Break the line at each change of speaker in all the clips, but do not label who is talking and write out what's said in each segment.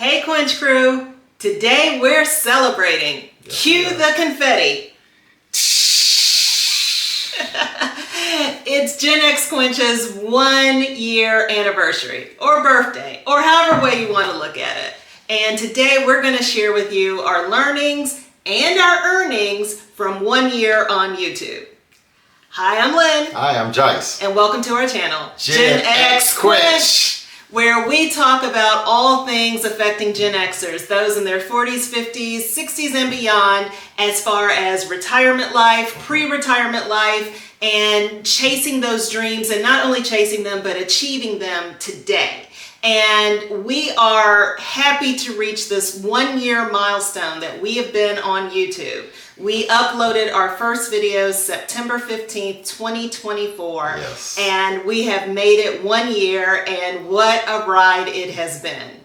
Hey Quench crew, today we're celebrating. Cue the confetti. It's GenX Quench's 1 year anniversary or birthday or however way you want to look at it. And today we're going to share with you our learnings and our earnings from 1 year on YouTube. Hi, I'm Lynn.
Hi, I'm Jace.
And welcome to our channel,
GenX Quench,
where we talk about all things affecting Gen Xers, those in their 40s, 50s, 60s, and beyond, as far as retirement life, pre-retirement life, and chasing those dreams, and not only chasing them, but achieving them today. And we are happy to reach this 1 year milestone that we have been on YouTube. We uploaded our first videos September 15th, 2024.
Yes.
And we have made it 1 year, and what a ride it has been.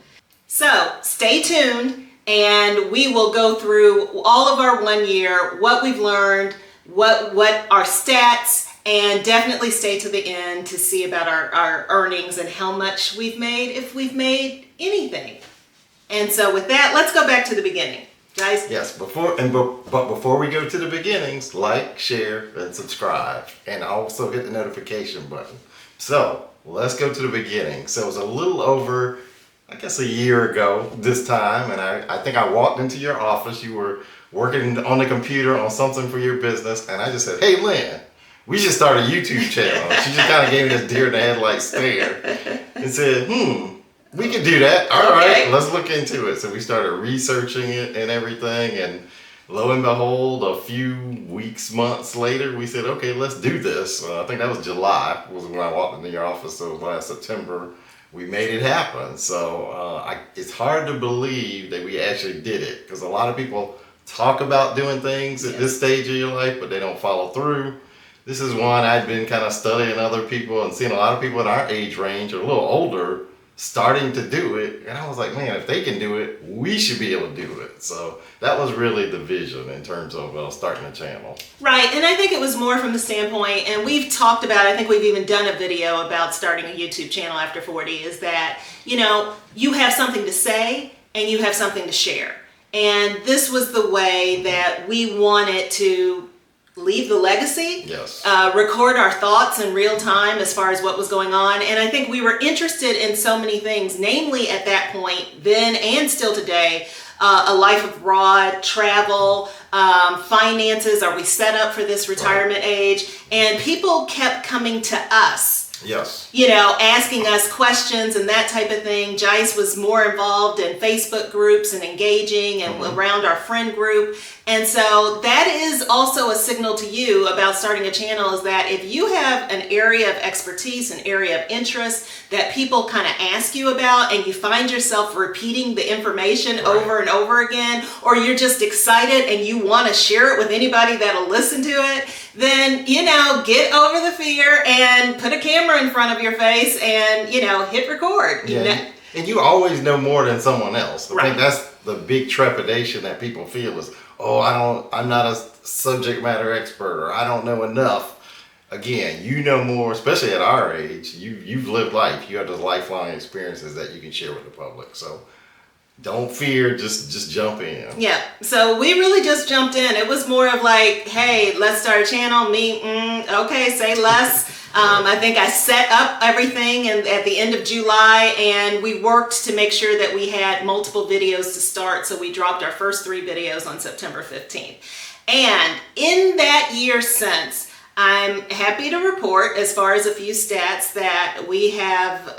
So stay tuned, and we will go through all of our 1 year, what we've learned, what our stats, and definitely stay to the end to see about our earnings and how much we've made, if we've made anything. And so with that, let's go back to the beginning. Guys?
Yes, before we go to the beginnings, like, share, and subscribe, and also hit the notification button. So let's go to the beginning. So it was a little over, I guess, a year ago this time, and I think I walked into your office. You were working on the computer on something for your business, and I just said, "Hey, Lynn, we should start a YouTube channel." She just kind of gave me this deer in the headlight stare and said, we can do that. All right, let's look into it. So we started researching it and everything, and lo and behold, a few weeks, months later, we said, okay, let's do this. I think that was July, was when I walked into your office. So last September, we made it happen. So it's hard to believe that we actually did it, because a lot of people talk about doing things at this stage of your life, but they don't follow through. This is one I'd been kind of studying other people and seeing a lot of people in our age range or a little older starting to do it, and I was like, man, if they can do it, we should be able to do it. So that was really the vision in terms of starting a channel.
Right, and I think it was more from the standpoint, and we've talked about, I think we've even done a video about starting a YouTube channel after 40, is that, you have something to say and you have something to share. And this was the way that we wanted to leave the legacy,
yes.
Record our thoughts in real time as far as what was going on. And I think we were interested in so many things, namely at that point, then and still today, a life abroad, travel, finances. Are we set up for this retirement age? And people kept coming to us.
Yes.
Asking us questions and that type of thing. Jace was more involved in Facebook groups and engaging and around our friend group. And so that is also a signal to you about starting a channel, is that if you have an area of expertise, an area of interest that people kind of ask you about, and you find yourself repeating the information over and over again, or you're just excited and you want to share it with anybody that'll listen to it, then, get over the fear and put a camera in front of your face and, hit record.
Yeah, and you always know more than someone else. I think
Right.
that's the big trepidation that people feel is, I'm not a subject matter expert, or I don't know enough. Again, you know more, especially at our age. You've lived life. You have those lifelong experiences that you can share with the public. So don't fear, just jump in.
Yeah, so we really just jumped in. It was more of like, hey, let's start a channel. Okay, say less. I think I set up everything at the end of July, and we worked to make sure that we had multiple videos to start. So we dropped our first 3 videos on September 15th. And in that year since, I'm happy to report, as far as a few stats, that we have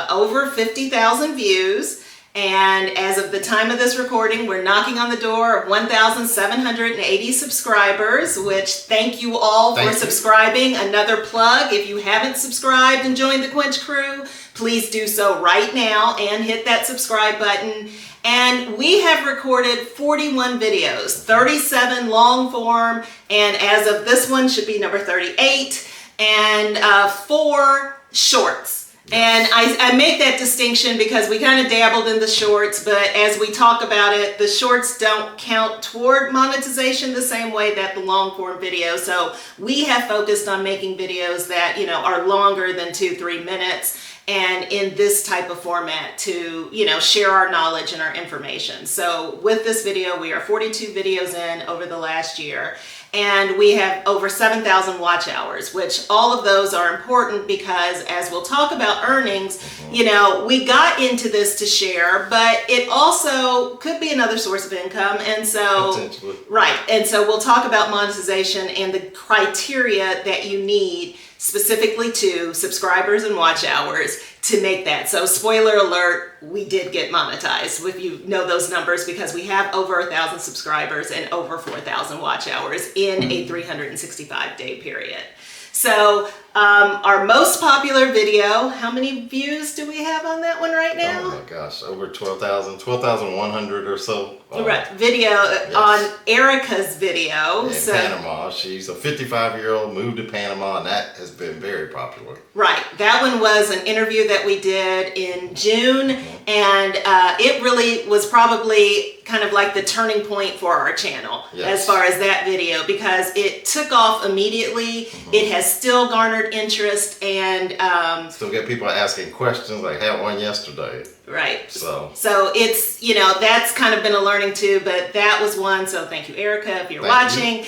over 50,000 views. And as of the time of this recording, we're knocking on the door of 1,780 subscribers, which thank you all for subscribing. Another plug, if you haven't subscribed and joined the Quench crew, please do so right now and hit that subscribe button. And we have recorded 41 videos, 37 long form, and as of this one should be number 38, and 4 shorts. And I make that distinction because we kind of dabbled in the shorts, but as we talk about it, the shorts don't count toward monetization the same way that the long form video. So we have focused on making videos that, are longer than 2-3 minutes. and in this type of format to, share our knowledge and our information. So with this video, we are 42 videos in over the last year. And we have over 7,000 watch hours, which all of those are important because as we'll talk about earnings, we got into this to share, but it also could be another source of income. And so, right. And so we'll talk about monetization and the criteria that you need specifically to subscribers and watch hours to make that. So spoiler alert, we did get monetized, if you know those numbers, because we have over 1,000 subscribers and over 4,000 watch hours in a 365-day period. So our most popular video, how many views do we have on that one right now?
Oh my gosh, over 12,100 or so.
Right, video on Erica's video.
In Panama. She's a 55-year-old, moved to Panama, and that has been very popular. Right,
that one was an interview that we did in June, and it really was probably kind of like the turning point for our channel as far as that video, because it took off immediately. It has still garnered interest, and
still get people asking questions. I had one yesterday.
Right.
So
it's, that's kind of been a learning too, but that was one. So thank you, Erica, if you're watching,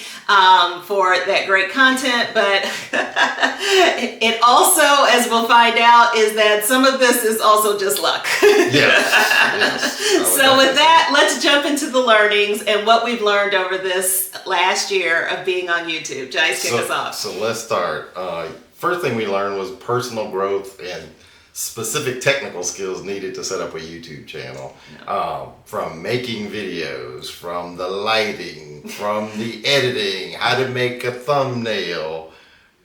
for that great content. But it also, as we'll find out, is that some of this is also just luck.
Yes.
So with that, let's jump into the learnings and what we've learned over this last year of being on YouTube. Jice, kick us off.
So let's start. First thing we learned was personal growth and specific technical skills needed to set up a YouTube channel. From making videos, from the lighting, from the editing, how to make a thumbnail.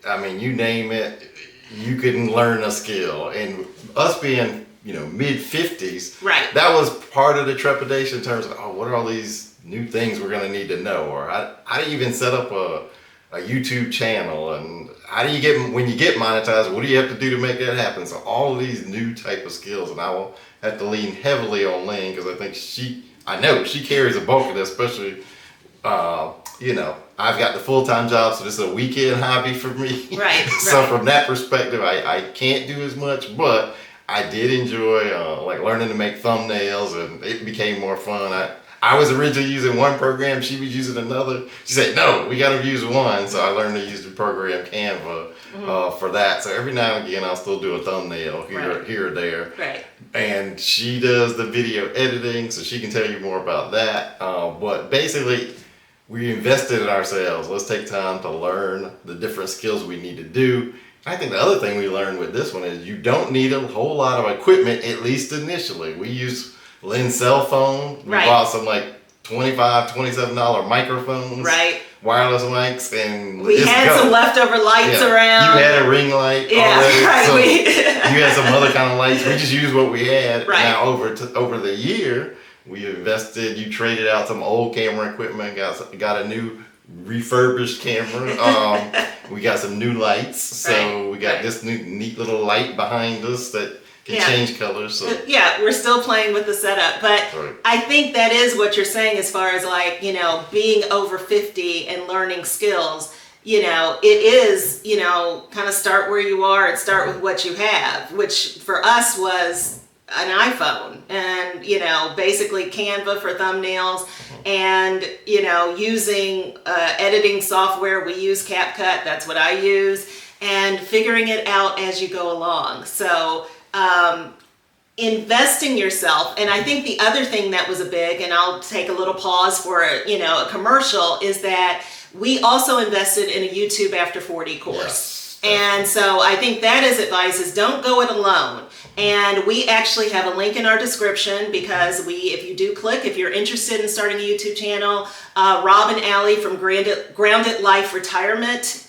I mean, you name it, you can learn a skill. And us being, mid-50s, that was part of the trepidation in terms of, what are all these new things we're going to need to know? Or how do you even set up a YouTube channel, and how do you get, when you get monetized, what do you have to do to make that happen? So all of these new type of skills, and I will have to lean heavily on Lynn because I think I know she carries a bulk of this, especially, I've got the full-time job, so this is a weekend hobby for me.
Right.
So from that perspective, I can't do as much, but I did enjoy learning to make thumbnails, and it became more fun. I was originally using one program, she was using another. She said, no, we got to use one. So I learned to use the program Canva for that. So every now and again, I'll still do a thumbnail here or there.
Right.
And she does the video editing, so she can tell you more about that. But basically, we invested in ourselves. Let's take time to learn the different skills we need to do. I think the other thing we learned with this one is you don't need a whole lot of equipment, at least initially. We use Lynn's cell phone. We bought some $25, $27 microphones, wireless mics, and
we had some leftover lights around.
You had a ring light already, so you had some other kind of lights. We just used what we had. Now over the year, we invested. You traded out some old camera equipment, got a new refurbished camera. We got some new lights, so we got this new neat little light behind us that can change colors. So
we're still playing with the setup, but I think that is what you're saying as far as being over 50 and learning skills. It is, kind of start where you are and start with what you have, which for us was an iPhone and, basically Canva for thumbnails and, using editing software. We use CapCut, that's what I use, and figuring it out as you go along. So investing yourself. And I think the other thing that was a big, and I'll take a little pause for a commercial, is that we also invested in a YouTube After 40 course. And so I think that is advice, is don't go it alone. And we actually have a link in our description, because if you do click, if you're interested in starting a YouTube channel, Rob and Allie from Grounded Life Retirement,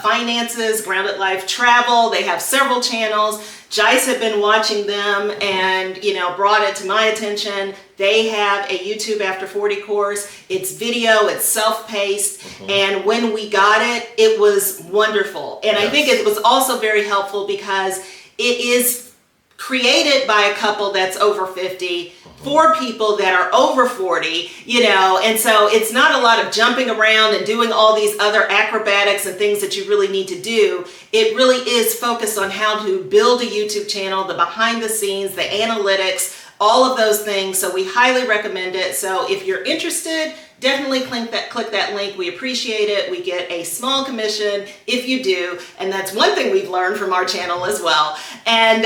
Finances, Grounded Life Travel, they have several channels. Jice had been watching them and, brought it to my attention. They have a YouTube After 40 course. It's video, it's self-paced. And when we got it, it was wonderful. And I think it was also very helpful because it is created by a couple that's over 50 for people that are over 40, you know, and so it's not a lot of jumping around and doing all these other acrobatics and things that you really need to do. It really is focused on how to build a YouTube channel, the behind the scenes, the analytics, all of those things. So we highly recommend it. So if you're interested, definitely click that link. We appreciate it. We get a small commission if you do. And that's one thing we've learned from our channel as well. And,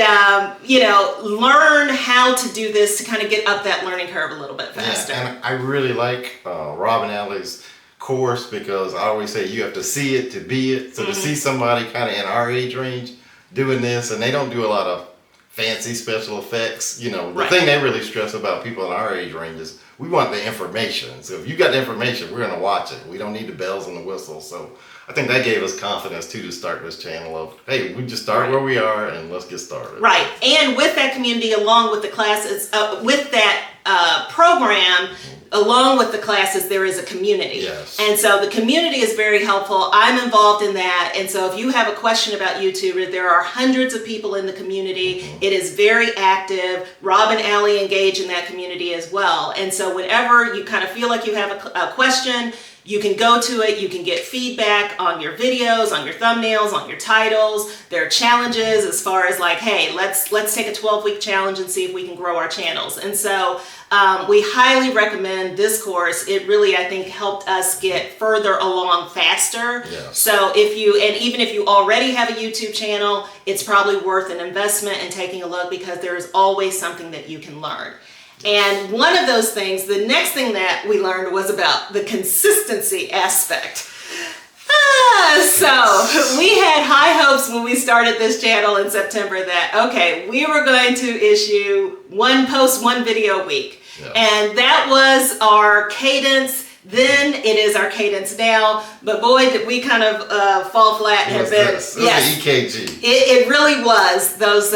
you know, learn how to do this to kind of get up that learning curve a little bit faster.
Yeah, and I really like Rob and Allie's course, because I always say you have to see it to be it. So to see somebody kind of in our age range doing this, and they don't do a lot of fancy special effects, you know, the thing they really stress about people in our age range is we want the information. So if you got the information, we're going to watch it. We don't need the bells and the whistles. So I think that gave us confidence too to start this channel of, hey, we just start where we are and let's get started.
Right. And with that community, along with the classes, with that program, along with the classes, there is a community.
Yes.
And so the community is very helpful. I'm involved in that. And so if you have a question about YouTube, there are hundreds of people in the community. It is very active. Rob and Allie engage in that community as well. And so whenever you kind of feel like you have a question, you can go to it, you can get feedback on your videos, on your thumbnails, on your titles. There are challenges as far as like, hey, let's take a 12-week challenge and see if we can grow our channels. And so we highly recommend this course. It really, I think, helped us get further along faster.
Yes.
So if you, and even if you already have a YouTube channel, it's probably worth an investment in taking a look, because there is always something that you can learn. And one of those things, the next thing that we learned was about the consistency aspect. So we had high hopes when we started this channel in September that, okay, we were going to issue one video a week. Yeah. And that was our cadence. Then it is our cadence now. But boy, did we kind of fall flat.
It was the EKG.
It really was. Those...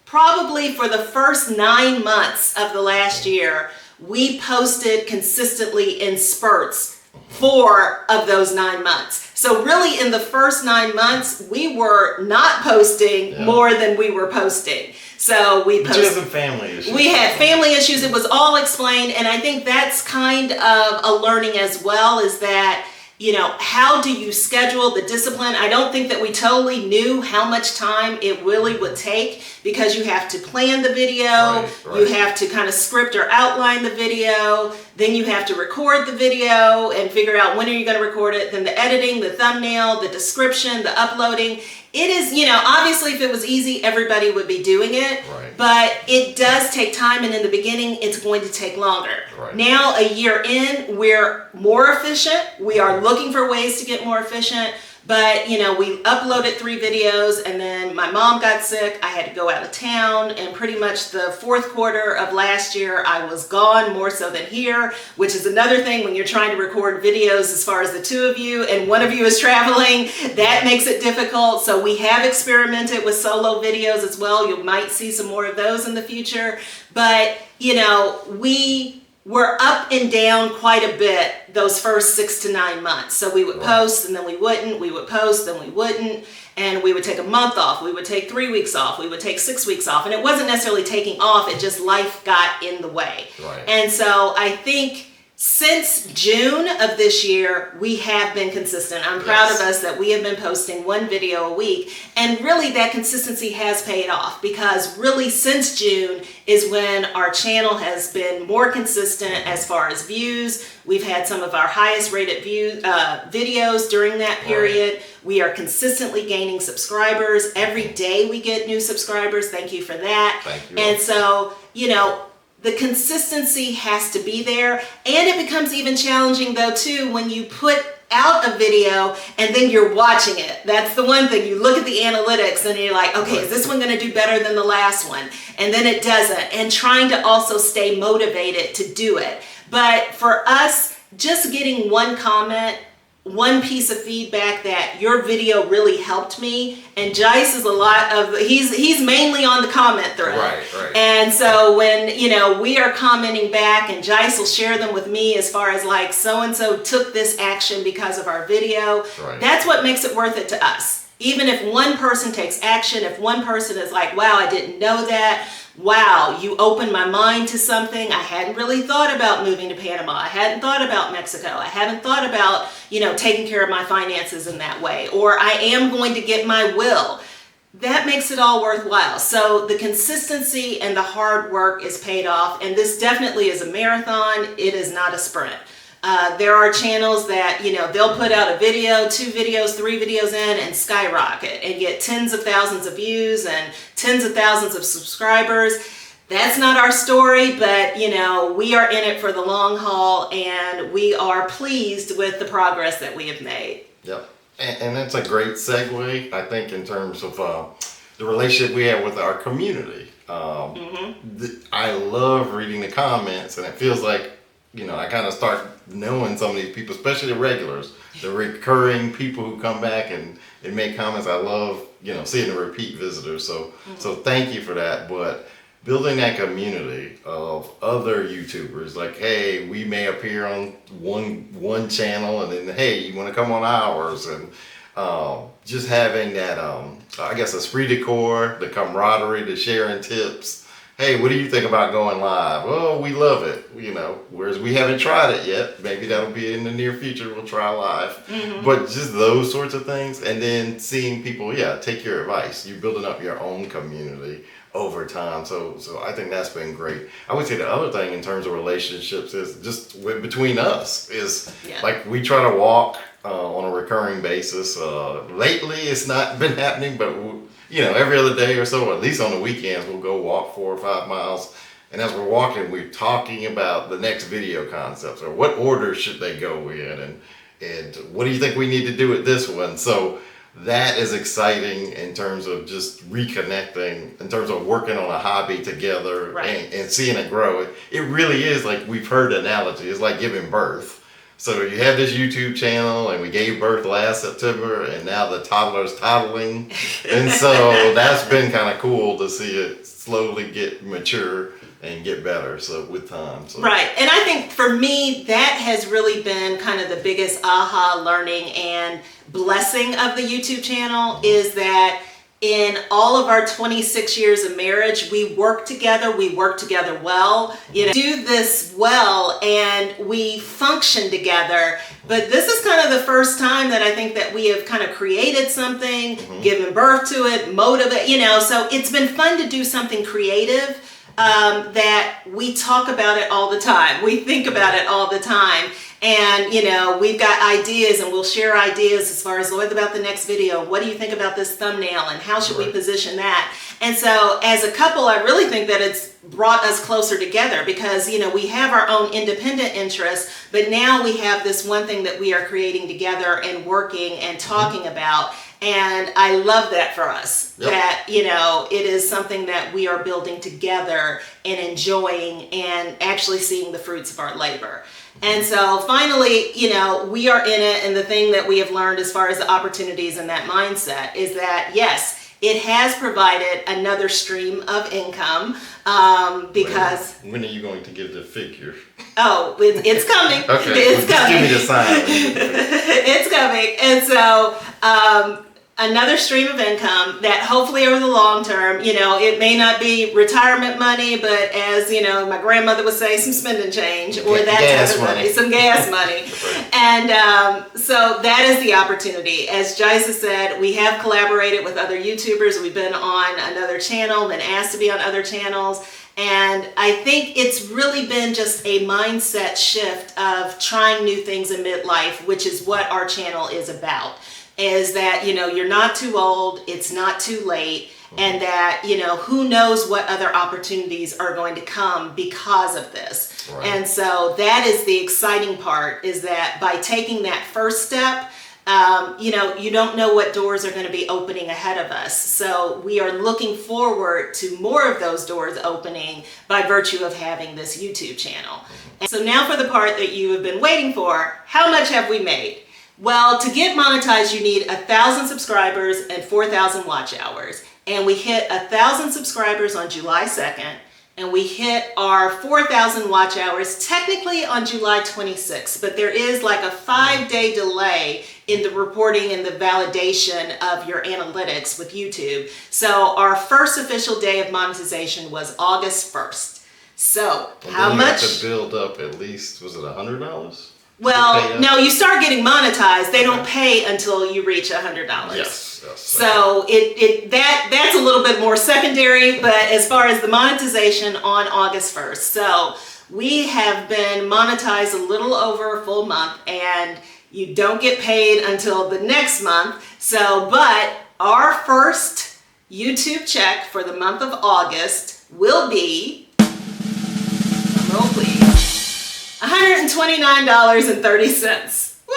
probably for the first 9 months of the last year, we posted consistently in spurts 4 of those 9 months. So really in the first 9 months, we were not posting more than we were posting. So we posted.
Some family issues.
We had family issues. It was all explained. And I think that's kind of a learning as well, is that, you know, how do you schedule the discipline? I don't think that we totally knew how much time it really would take, because you have to plan the video, you have to kind of script or outline the video, then you have to record the video and figure out when are you going to record it, then the editing, the thumbnail, the description, the uploading. It is, you know, obviously if it was easy, everybody would be doing it, but it does take time, and in the beginning, it's going to take longer. Now, a year in, we're more efficient. We are looking for ways to get more efficient, but, you know, we uploaded 3 videos, and then my mom got sick. I had to go out of town, and pretty much the 4th quarter of last year, I was gone more so than here, which is another thing when you're trying to record videos as far as the 2 of you, and one of you is traveling, that makes it difficult. So we have experimented with solo videos as well. You might see some more of those in the future, but, you know, we were up and down quite a bit those first 6 to 9 months. So we would post and then we wouldn't, we would post, then we wouldn't, and we would take a month off, we would take 3 weeks off, we would take 6 weeks off, and it wasn't necessarily taking off, it just life got in the way. And so I think since June of this year, we have been consistent. I'm proud of us that we have been posting 1 video a week. And really that consistency has paid off, because really since June is when our channel has been more consistent as far as views. We've had some of our highest rated videos during that period. We are consistently gaining subscribers. Every day we get new subscribers. Thank you for that.
Thank you.
And so, you know, the consistency has to be there, and it becomes even challenging though too when you put out a video and then you're watching it. That's the one thing. You look at the analytics and you're like, okay, is this one going to do better than the last one? And then it doesn't, and trying to also stay motivated to do it. But for us, just getting one comment, one piece of feedback that your video really helped me, and Jice is a lot of, he's mainly on the comment thread. And so when, you know, we are commenting back, and Jice will share them with me as far as like, so-and-so took this action because of our video. That's what makes it worth it to us. Even if one person takes action, if one person is like, wow, I didn't know that. Wow, you opened my mind to something. I hadn't really thought about moving to Panama. I hadn't thought about Mexico. I haven't thought about, taking care of my finances in that way. Or I am going to get my will. That makes it all worthwhile. So the consistency and the hard work is paid off. And this definitely is a marathon. It is not a sprint. There are channels that, they'll put out a video, 2 videos, 3 videos in and skyrocket and get tens of thousands of views and tens of thousands of subscribers. That's not our story, but, we are in it for the long haul and we are pleased with the progress that we have made.
Yep. And that's a great segue, I think, in terms of the relationship we have with our community. I love reading the comments, and it feels like, I kind of start knowing some of these people, especially the regulars, the recurring people who come back and make comments. I love, seeing the repeat visitors. So thank you for that. But building that community of other YouTubers, like, hey, we may appear on one channel, and then, hey, you want to come on ours, and just having that, I guess, esprit de corps, the camaraderie, the sharing tips. Hey, what do you think about going live? Oh, we love it, whereas we haven't tried it yet. Maybe that'll be in the near future. We'll try live. But just those sorts of things. And then seeing people, take your advice. You're building up your own community over time. So I think that's been great. I would say the other thing in terms of relationships is just between us is like we try to walk on a recurring basis. Lately, it's not been happening, but every other day or so, at least on the weekends, we'll go walk 4 or 5 miles. And as we're walking, we're talking about the next video concepts or what order should they go in and what do you think we need to do with this one? So that is exciting in terms of just reconnecting, in terms of working on a hobby together and seeing it grow. It really is like we've heard the analogy. It's like giving birth. So you have this YouTube channel, and we gave birth last September, and now the toddler's toddling. And so that's been kind of cool to see it slowly get mature and get better with time. So.
Right. And I think for me, that has really been kind of the biggest aha learning and blessing of the YouTube channel is that in all of our 26 years of marriage, we work together well, do this well, and we function together. But this is kind of the first time that I think that we have kind of created something, given birth to it, motivate, so it's been fun to do something creative that we talk about it all the time. We think about it all the time. And, we've got ideas and we'll share ideas as far as what about the next video? What do you think about this thumbnail and how should we position that? And so as a couple, I really think that it's brought us closer together because, we have our own independent interests, but now we have this one thing that we are creating together and working and talking about. And I love that for us, that, it is something that we are building together and enjoying and actually seeing the fruits of our labor. And so finally, we are in it. And the thing that we have learned as far as the opportunities and that mindset is that, yes, it has provided another stream of income because...
When are you going to give the figure?
Oh, it's coming.
Okay,
it's coming.
Give me the sign.
It's coming. And so another stream of income that hopefully over the long term, it may not be retirement money, but as, my grandmother would say, some spending change or that type of money, some gas money. And so that is the opportunity. As Jisa said, we have collaborated with other YouTubers. We've been on another channel, been asked to be on other channels. And I think it's really been just a mindset shift of trying new things in midlife, which is what our channel is about. Is that, you're not too old, it's not too late, and that, who knows what other opportunities are going to come because of this. Right. And so that is the exciting part, is that by taking that first step, you don't know what doors are going to be opening ahead of us. So we are looking forward to more of those doors opening by virtue of having this YouTube channel. And so now for the part that you have been waiting for, how much have we made? Well, to get monetized, you need 1,000 subscribers and 4,000 watch hours. And we hit 1,000 subscribers on July 2nd, and we hit our 4,000 watch hours technically on July 26th, but there is like a 5-day delay in the reporting and the validation of your analytics with YouTube. So our first official day of monetization was August 1st. So
And
how
then you
much?
have to build up at least, was it $100?
Well, no, you start getting monetized. They don't pay until you reach $100.
Yes.
So that's a little bit more secondary, but as far as the monetization on August 1st. So we have been monetized a little over a full month, and you don't get paid until the next month. So, but our first YouTube check for the month of August will be, roll please, $129.30. Woo!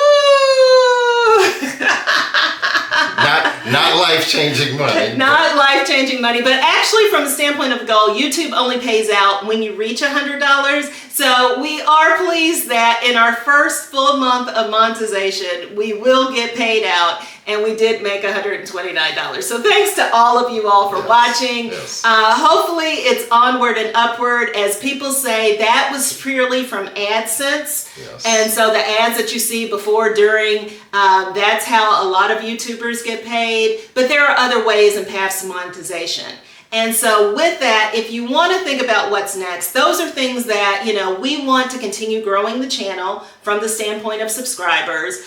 Not life-changing money.
Not life-changing money, but actually from the standpoint of the goal, YouTube only pays out when you reach $100. So we are pleased that in our first full month of monetization, we will get paid out, and we did make $129. So thanks to all of you all for watching.
Yes.
Hopefully it's onward and upward. As people say, that was purely from AdSense.
Yes.
And so the ads that you see before, during, that's how a lot of YouTubers get paid. But there are other ways and paths to monetization. And so with that, if you want to think about what's next, those are things that, we want to continue growing the channel from the standpoint of subscribers.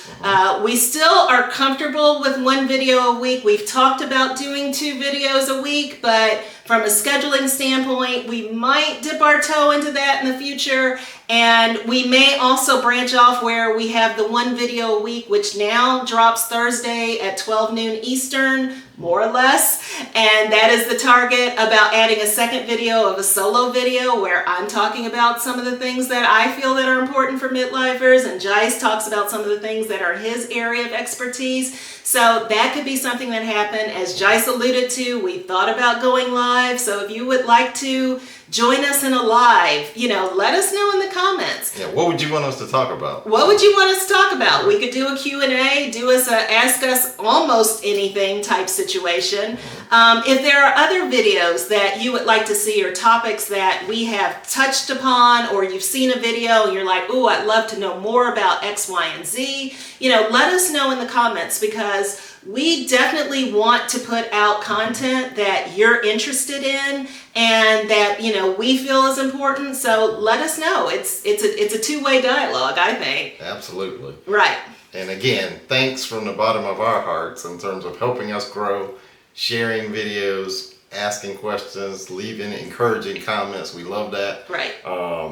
We still are comfortable with 1 video a week. We've talked about doing 2 videos a week, but from a scheduling standpoint, we might dip our toe into that in the future. And we may also branch off where we have the 1 video a week, which now drops Thursday at 12 noon Eastern, more or less. And that is the target, about adding a second video of a solo video where I'm talking about some of the things that I feel that are important for midlifers, and Jice talks about some of the things that are his area of expertise. So that could be something that happened. As Jice alluded to, we thought about going live. So if you would like to join us in a live, let us know in the comments.
Yeah, what would you want us to talk about?
What would you want us to talk about? We could do a Q&A, do us a ask us almost anything type situation. If there are other videos that you would like to see, or topics that we have touched upon, or you've seen a video and you're like, ooh, I'd love to know more about X, Y, and Z, let us know in the comments, because we definitely want to put out content that you're interested in and that we feel is important. So let us know. It's a two-way dialogue, I think.
Absolutely.
Right.
And again, thanks from the bottom of our hearts in terms of helping us grow, sharing videos, asking questions, leaving encouraging comments. We love that.
Right.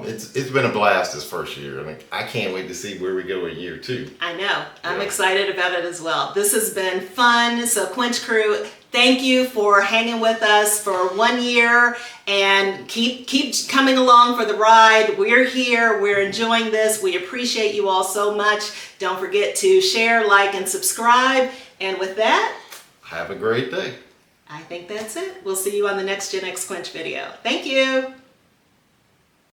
It's been a blast this first year, and I can't wait to see where we go in year 2.
I know. I'm excited about it as well. This has been fun. So Quench Crew, thank you for hanging with us for 1 year, and keep coming along for the ride. We're here. We're enjoying this. We appreciate you all so much. Don't forget to share, like, and subscribe. And with that,
have a great day.
I think that's it. We'll see you on the next GenX Quench video. Thank you.